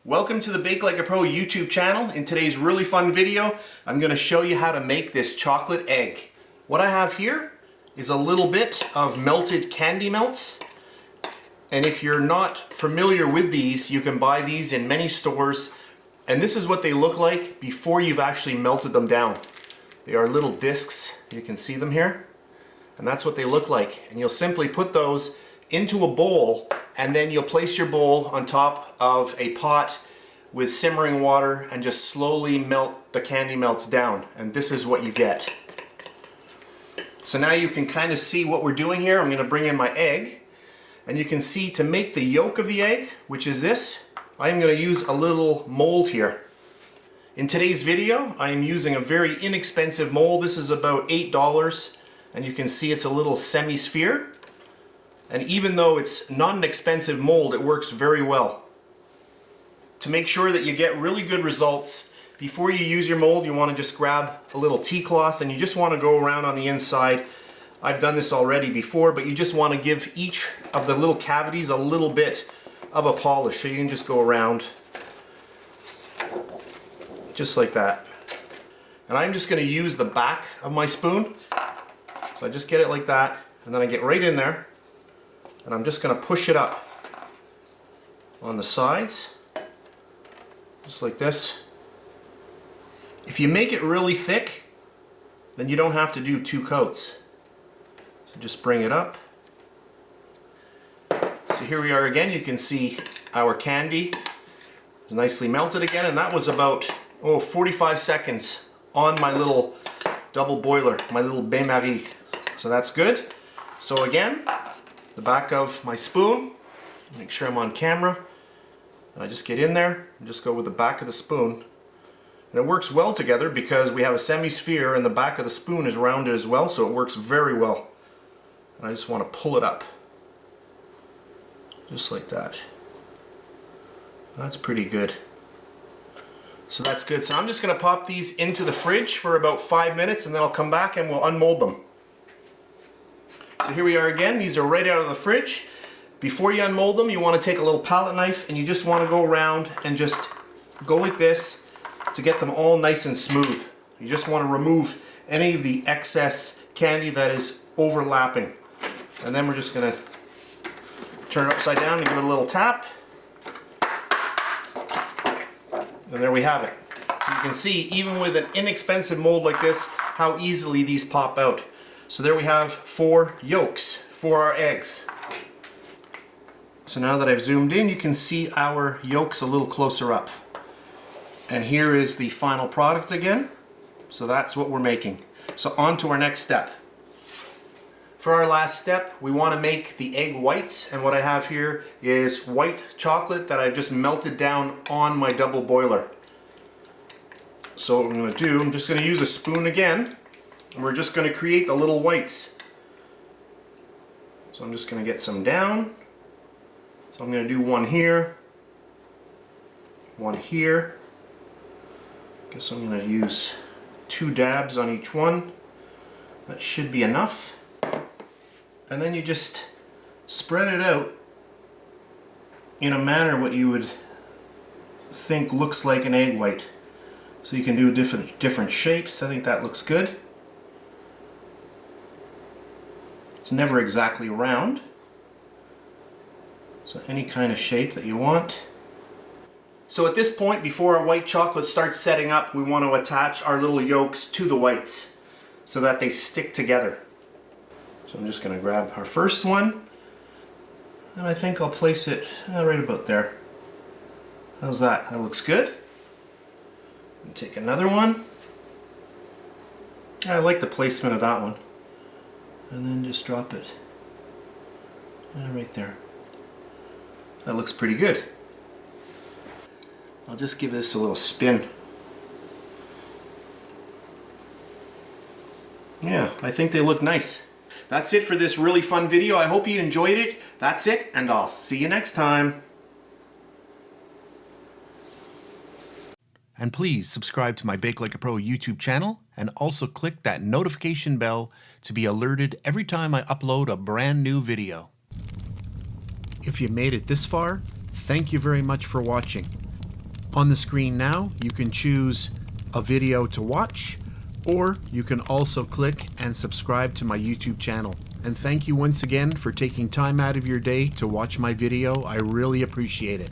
Welcome to the BakeLikeAPro YouTube channel. In today's really fun video, I'm going to show you how to make this chocolate egg. What I have here is a little bit of melted candy melts. And if you're not familiar with these, you can buy these in many stores. And this is what they look like before you've actually melted them down. They are little discs. You can see them here. And that's what they look like. And you'll simply put those into a bowl, and then you'll place your bowl on top of a pot with simmering water and just slowly melt the candy melts down. And this is what you get. So now you can kind of see what we're doing here. I'm going to bring in my egg, and you can see to make the yolk of the egg, which is this, I'm going to use a little mold here. In today's video, I am using a very inexpensive mold. This is about $8, and you can see it's a little semi-sphere. And even though it's not an expensive mold, it works very well. To make sure that you get really good results, before you use your mold, you want to just grab a little tea cloth and you just want to go around on the inside. I've done this already before, but you just want to give each of the little cavities a little bit of a polish. So you can just go around just like that. And I'm just going to use the back of my spoon. So I just get it like that, and then I get right in there. And I'm just going to push it up on the sides, just like this. If you make it really thick, then you don't have to do 2 coats. So just bring it up. So here we are again. You can see our candy is nicely melted again, and that was about 45 seconds on my little double boiler, my little bain-marie. So that's good. So again, the back of my spoon, make sure I'm on camera, and I just get in there and just go with the back of the spoon. And it works well together because we have a semi-sphere and the back of the spoon is rounded as well, so it works very well. And I just want to pull it up, just like that. That's pretty good. So that's good. So I'm just going to pop these into the fridge for about 5 minutes, and then I'll come back and we'll unmold them. So here we are again. These are right out of the fridge. Before you unmold them, you want to take a little palette knife and you just want to go around and just go like this to get them all nice and smooth. You just want to remove any of the excess candy that is overlapping. And then we're just going to turn it upside down and give it a little tap. And there we have it. So you can see, even with an inexpensive mold like this, how easily these pop out. So there we have 4 yolks for our eggs. So now that I've zoomed in, you can see our yolks a little closer up. And here is the final product again. So that's what we're making. So on to our next step. For our last step, we want to make the egg whites. And what I have here is white chocolate that I've just melted down on my double boiler. So what I'm going to do, I'm just going to use a spoon again. And we're just going to create the little whites. So I'm just going to get some down. So I'm going to do one here, one here. Guess I'm going to use 2 dabs on each one. That should be enough. And then you just spread it out in a manner what you would think looks like an egg white. So you can do different shapes. I think that looks good. It's never exactly round, so any kind of shape that you want. So at this point, before our white chocolate starts setting up, we want to attach our little yolks to the whites so that they stick together. So I'm just going to grab our first one, and I think I'll place it right about there. How's that? That looks good. And take another one. I like the placement of that one. And then just drop it right there. That looks pretty good. I'll just give this a little spin. Yeah, I think they look nice. That's it for this really fun video. I hope you enjoyed it. That's it, and I'll see you next time. And please subscribe to my BakeLikeAPro YouTube channel, and also click that notification bell to be alerted every time I upload a brand new video. If you made it this far, thank you very much for watching. On the screen now, you can choose a video to watch, or you can also click and subscribe to my YouTube channel. And thank you once again for taking time out of your day to watch my video. I really appreciate it.